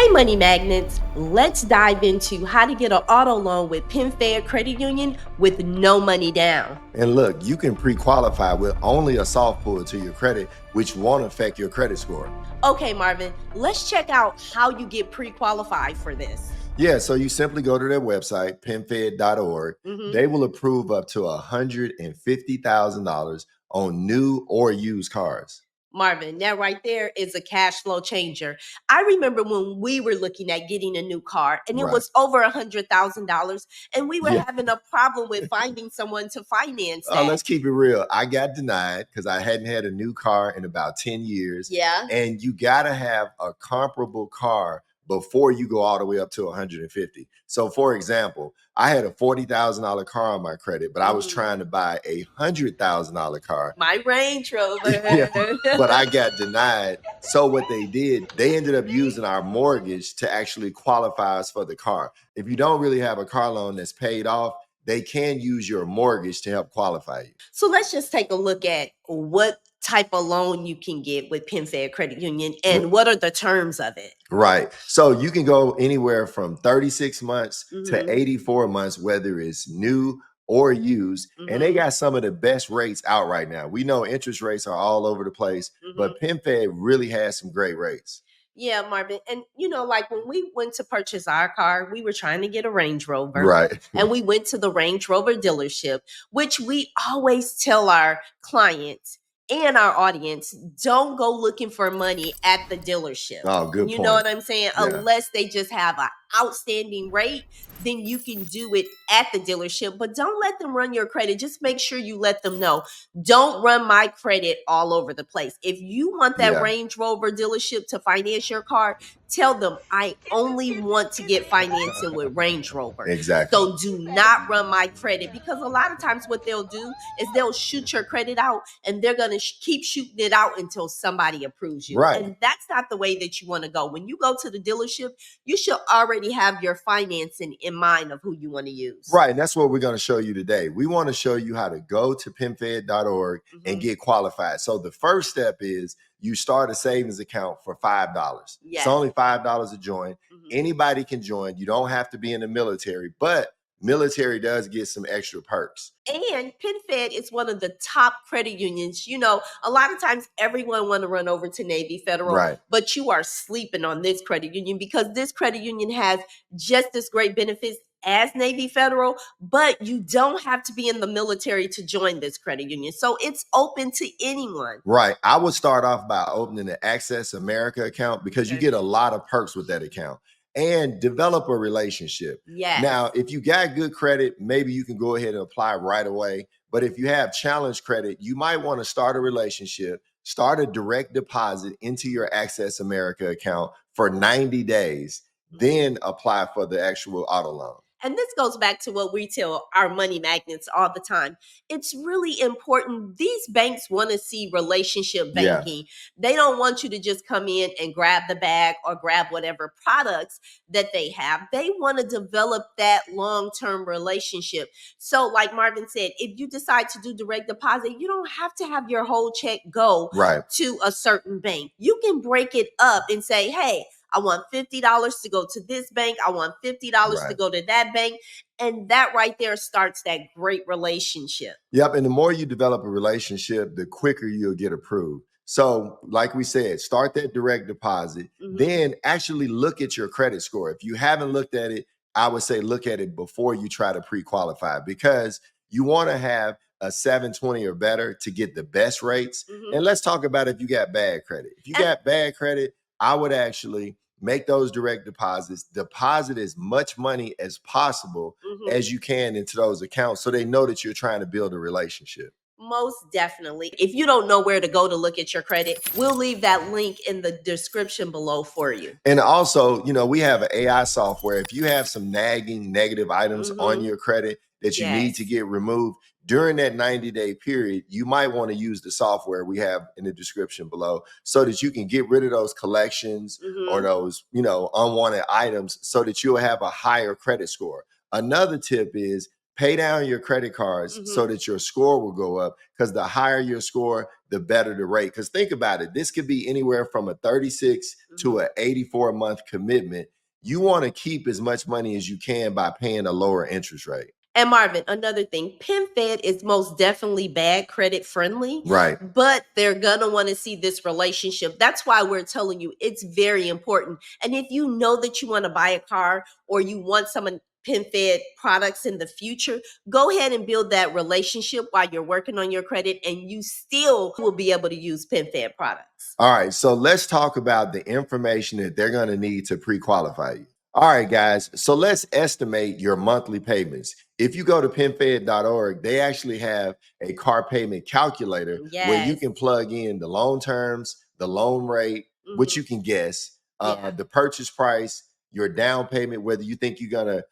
Hey Money Magnets, let's dive into how to get an auto loan with PenFed Credit Union with no money down. And look, you can pre-qualify with only a soft pull to your credit, which won't affect your credit score. Okay, Marvin, let's check out how you get pre-qualified for this. Yeah, so you simply go to their website, penfed.org. They will approve up to $150,000 on new or used cars. Marvin, that right there is a cash flow changer. I remember when we were looking at getting a new car and it was over $100,000 and we were having a problem with finding someone to finance that. Let's keep it real. I got denied because I hadn't had a new car in about 10 years. Yeah. And you got to have a comparable car before you go all the way up to 150. So for example, I had a $40,000 car on my credit, but I was trying to buy a $100,000 car. My Range Rover. But I got denied. So what they did, they ended up using our mortgage to actually qualify us for the car. If you don't really have a car loan that's paid off, they can use your mortgage to help qualify you. So let's just take a look at what type of loan you can get with PenFed Credit Union and what are the terms of it. Right. So you can go anywhere from 36 months to 84 months, whether it's new or used. And they got some of the best rates out right now. We know interest rates are all over the place, but PenFed really has some great rates. Yeah, Marvin. And like when we went to purchase our car, we were trying to get a Range Rover. Right. And we went to the Range Rover dealership, which we always tell our clients and our audience, don't go looking for money at the dealership. Oh, good point. You know what I'm saying? Yeah. Unless they just have an outstanding rate, then you can do it at the dealership. But don't let them run your credit. Just make sure you let them know. Don't run my credit all over the place. If you want that Range Rover dealership to finance your car, tell them I only want to get financing with Range Rover. Exactly. So do not run my credit, because a lot of times what they'll do is they'll shoot your credit out and they're going to keep shooting it out until somebody approves you. Right. And that's not the way that you want to go. When you go to the dealership, you should already have your financing in mind of who you want to use. Right. And that's what we're going to show you today. We want to show you how to go to penfed.org and get qualified. So the first step is you start a savings account for $5. Yes. It's only $5 to join. Anybody can join. You don't have to be in the military, but military does get some extra perks. And PenFed is one of the top credit unions. A lot of times everyone want to run over to Navy Federal, but you are sleeping on this credit union, because this credit union has just as great benefits as Navy Federal, but you don't have to be in the military to join this credit union. So it's open to anyone. Right. I would start off by opening an Access America account, because you get a lot of perks with that account. And develop a relationship. Yes. Now, if you got good credit, maybe you can go ahead and apply right away. But if you have challenge credit, you might want to start a relationship, start a direct deposit into your Access America account for 90 days, then apply for the actual auto loan. And this goes back to what we tell our money magnets all the time. It's really important. These banks want to see relationship banking. They don't want you to just come in and grab the bag or grab whatever products that they have. They want to develop that long-term relationship. So like Marvin said, if you decide to do direct deposit, you don't have to have your whole check go to a certain bank. You can break it up and say, hey, I want $50 to go to this bank. I want $50 to go to that bank. And that right there starts that great relationship. Yep. And the more you develop a relationship, the quicker you'll get approved. So like we said, start that direct deposit, then actually look at your credit score. If you haven't looked at it, I would say look at it before you try to pre-qualify, because you want to have a 720 or better to get the best rates. And let's talk about if you got bad credit. If you got bad credit, I would actually make those direct deposits, deposit as much money as possible as you can into those accounts, so they know that you're trying to build a relationship. Most definitely. If you don't know where to go to look at your credit, we'll leave that link in the description below for you. And also, we have an AI software. If you have some nagging negative items on your credit that you need to get removed during that 90-day period, you might want to use the software we have in the description below, so that you can get rid of those collections or those, unwanted items, so that you'll have a higher credit score. Another tip is Pay down your credit cards so that your score will go up, because the higher your score, the better the rate. Because think about it, this could be anywhere from a 36 to an 84-month commitment. You want to keep as much money as you can by paying a lower interest rate. And Marvin, another thing, PenFed is most definitely bad credit friendly, right? But they're gonna want to see this relationship. That's why we're telling you it's very important. And if you know that you want to buy a car or you want some PenFed products in the future, go ahead and build that relationship while you're working on your credit, and you still will be able to use PenFed products. All right, so let's talk about the information that they're going to need to pre-qualify you. All right, guys, so let's estimate your monthly payments. If you go to PenFed.org, they actually have a car payment calculator where you can plug in the loan terms, the loan rate, which you can guess, the purchase price, your down payment, whether you think you're going to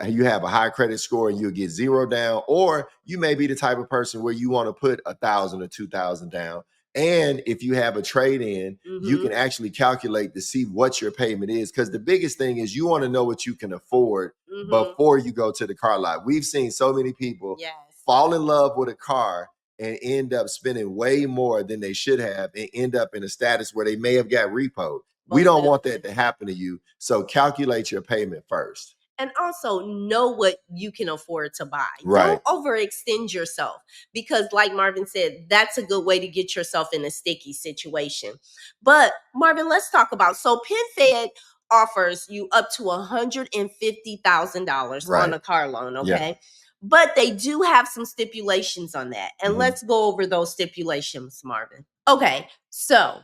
you have a high credit score and you'll get zero down, or you may be the type of person where you want to put 1,000 or 2,000 down. And if you have a trade-in, you can actually calculate to see what your payment is. Because the biggest thing is you want to know what you can afford before you go to the car lot. We've seen so many people fall in love with a car and end up spending way more than they should have and end up in a status where they may have got repoed. We don't want that to happen to you. So calculate your payment first. And also know what you can afford to buy. Don't overextend yourself, because like Marvin said, that's a good way to get yourself in a sticky situation. But Marvin, let's talk about, so PenFed offers you up to $150,000 on a car loan, okay? But they do have some stipulations on that. And let's go over those stipulations, Marvin. Okay, so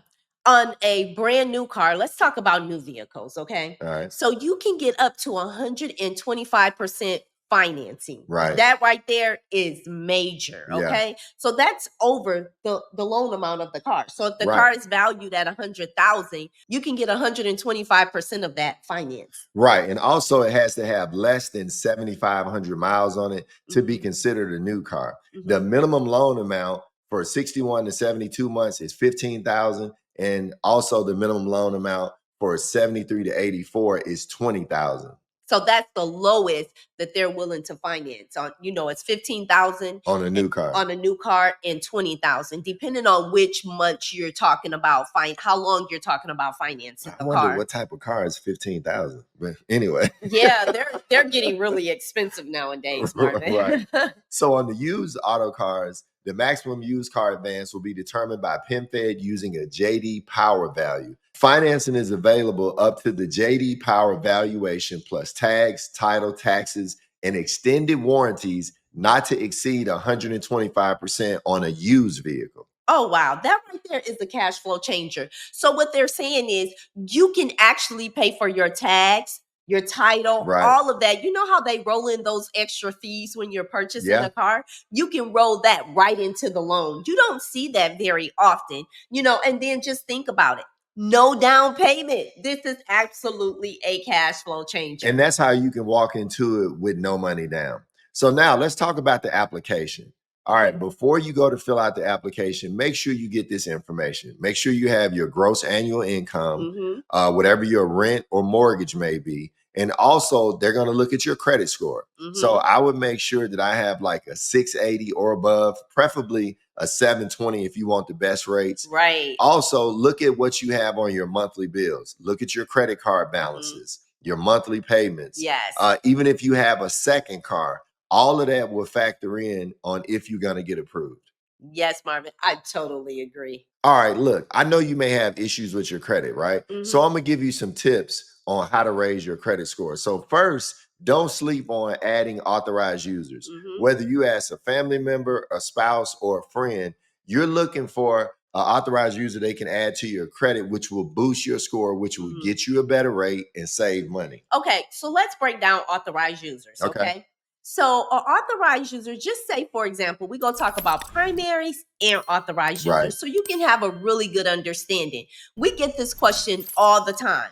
on a brand new car, let's talk about new vehicles, okay? All right. So you can get up to 125% financing. Right. That right there is major, okay? So that's over the loan amount of the car. So if the car is valued at 100,000, you can get 125% of that finance. Right. And also it has to have less than 7,500 miles on it to be considered a new car. The minimum loan amount for 61 to 72 months is 15,000. And also the minimum loan amount for 73 to 84 is 20,000. So that's the lowest that they're willing to finance on. You know, it's 15,000 on a new car. On a new car, and 20,000, depending on which month you're talking about, how long you're talking about financing the car. I wonder what type of car is 15,000. But anyway. Yeah, they're getting really expensive nowadays, Marvin. So on the used auto cars, the maximum used car advance will be determined by PenFed using a JD Power value. Financing is available up to the JD Power valuation plus tags, title, taxes, and extended warranties not to exceed 125% on a used vehicle. Oh, wow. That right there is a cash flow changer. So what they're saying is you can actually pay for your tags, your title, all of that. You know how they roll in those extra fees when you're purchasing a car? You can roll that right into the loan. You don't see that very often, you know, and then just think about it. No down payment. This is absolutely a cash flow changer. And that's how you can walk into it with no money down. So now let's talk about the application. All right, before you go to fill out the application, make sure you get this information. Make sure you have your gross annual income, whatever your rent or mortgage may be. And also, they're going to look at your credit score. So I would make sure that I have like a 680 or above, preferably a 720 if you want the best rates. Right. Also, look at what you have on your monthly bills. Look at your credit card balances, your monthly payments. Yes. Even if you have a second car, all of that will factor in on if you're going to get approved. Yes, Marvin, I totally agree. All right, look, I know you may have issues with your credit, right? So I'm going to give you some tips on how to raise your credit score. So first, don't sleep on adding authorized users. Whether you ask a family member, a spouse, or a friend, you're looking for an authorized user they can add to your credit, which will boost your score, which will get you a better rate and save money. Okay, so let's break down authorized users, okay? So an authorized user, just say, for example, we're going to talk about primaries and authorized users so you can have a really good understanding. We get this question all the time.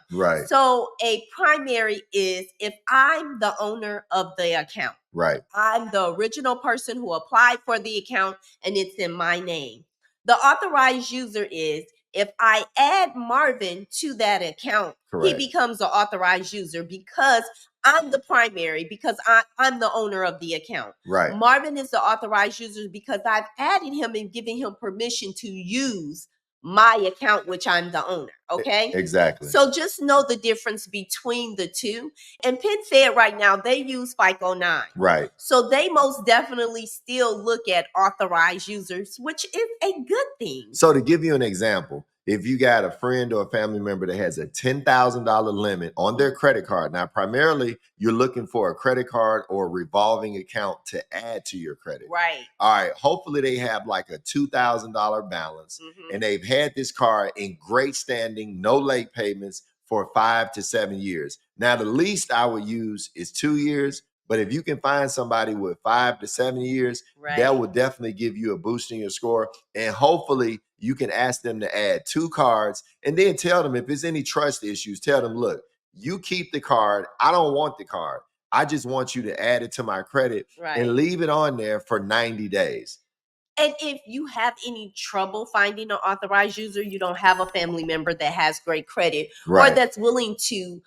So a primary is if I'm the owner of the account. I'm the original person who applied for the account and it's in my name. The authorized user is If I add Marvin to that account, Correct. he becomes an authorized user because I'm the primary, because I'm the owner of the account. Right. Marvin is the authorized user because I've added him and given him permission to use my account, which I'm the owner. Okay. Exactly. So just know the difference between the two. And PenFed right now, they use FICO 9. Right. So they most definitely still look at authorized users, which is a good thing. So to give you an example, if you got a friend or a family member that has a $10,000 limit on their credit card, now primarily you're looking for a credit card or a revolving account to add to your credit. Right. All right. Hopefully they have like a $2,000 balance and they've had this card in great standing, no late payments for 5 to 7 years. Now, the least I would use is 2 years. But if you can find somebody with 5 to 7 years, that will definitely give you a boost in your score. And hopefully you can ask them to add 2 cards and then tell them if there's any trust issues, tell them, look, you keep the card. I don't want the card. I just want you to add it to my credit and leave it on there for 90 days. And if you have any trouble finding an authorized user, you don't have a family member that has great credit or that's willing to,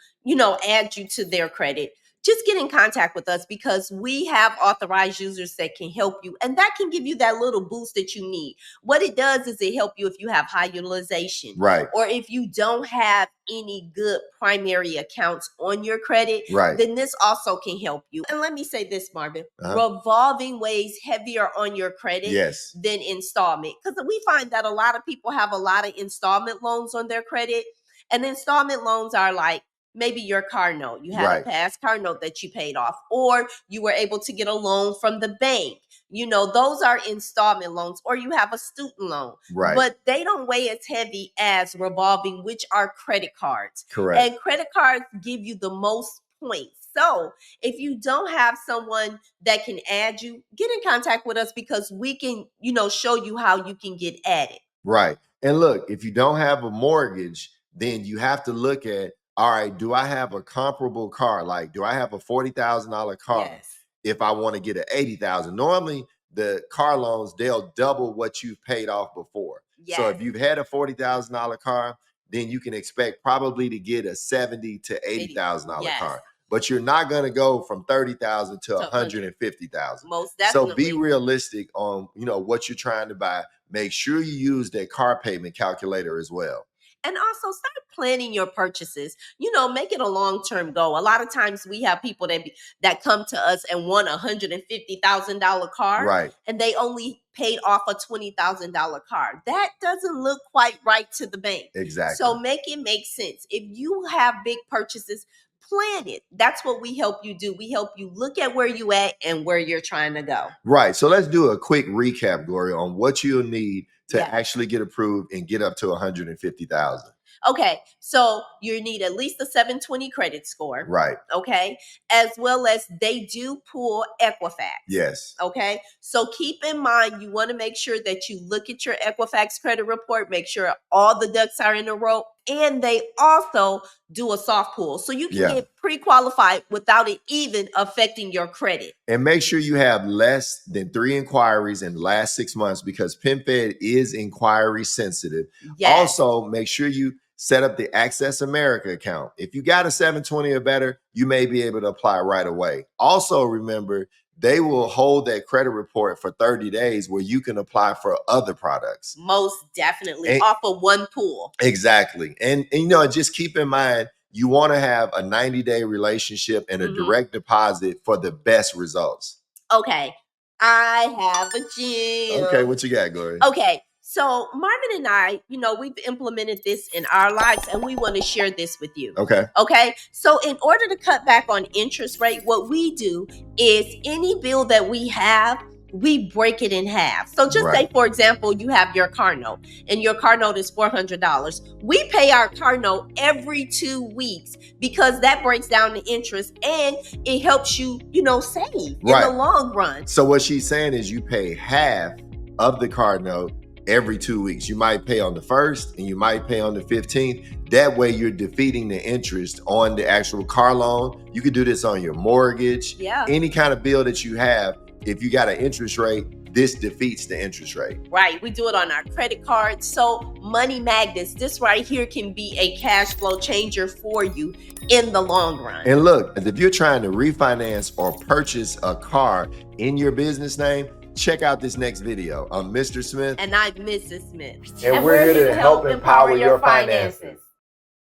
add you to their credit, just get in contact with us because we have authorized users that can help you. And that can give you that little boost that you need. What it does is it help you if you have high utilization. Right. Or if you don't have any good primary accounts on your credit, then this also can help you. And let me say this, Marvin, revolving weighs heavier on your credit than installment. Because we find that a lot of people have a lot of installment loans on their credit. And installment loans are like, maybe your car note. You have a past car note that you paid off, or you were able to get a loan from the bank. Those are installment loans, or you have a student loan. But they don't weigh as heavy as revolving, which are credit cards. Correct. And credit cards give you the most points. So if you don't have someone that can add you, get in contact with us because we can, show you how you can get added. Right. And look, if you don't have a mortgage, then you have to look at, all right, do I have a comparable car? Like, do I have a $40,000 car? If I want to get an $80,000, normally the car loans, they'll double what you've paid off before. So if you've had a $40,000 car, then you can expect probably to get a $70,000 to $80,000 car. But you're not going to go from $30,000 to $150,000. Most definitely. So be realistic on, what you're trying to buy. Make sure you use that car payment calculator as well. And also start planning your purchases. Make it a long-term goal. A lot of times we have people that come to us and want a $150,000 car, and they only paid off a $20,000 car. That doesn't look quite right to the bank. Exactly. So make it make sense. If you have big purchases, plan it. That's what we help you do. We help you look at where you at and where you're trying to go. Right. So let's do a quick recap, Gloria, on what you'll need to actually get approved and get up to 150,000. Okay, so you need at least a 720 credit score. Right. Okay, as well as they do pull Equifax. Yes. Okay, so keep in mind, you want to make sure that you look at your Equifax credit report, make sure all the ducks are in a row, and they also do a soft pull. So you can get pre-qualified without it even affecting your credit. And make sure you have less than 3 inquiries in the last 6 months because PenFed is inquiry sensitive. Also, make sure you set up the Access America account. If you got a 720 or better, you may be able to apply right away. Also, remember, they will hold that credit report for 30 days where you can apply for other products. Most definitely. Off of one pool. Exactly. And just keep in mind, you want to have a 90-day relationship and a direct deposit for the best results. Okay. I have a gym. Okay, what you got, Gloria? Okay. So Marvin and I, we've implemented this in our lives and we want to share this with you. Okay. Okay. So in order to cut back on interest rate, what we do is any bill that we have, we break it in half. So just say, for example, you have your car note and your car note is $400. We pay our car note every 2 weeks because that breaks down the interest and it helps you, save in the long run. So what she's saying is you pay half of the car note every 2 weeks. You might pay on the 1st and you might pay on the 15th. That way you're defeating the interest on the actual car loan. You could do this on your mortgage, any kind of bill that you have. If you got an interest rate, this defeats the interest rate. Right. We do it on our credit cards. So money magnets, this right here can be a cash flow changer for you in the long run. And look, if you're trying to refinance or purchase a car in your business name, check out this next video. I'm Mr. Smith. And I'm Mrs. Smith. And we're here to help empower your finances.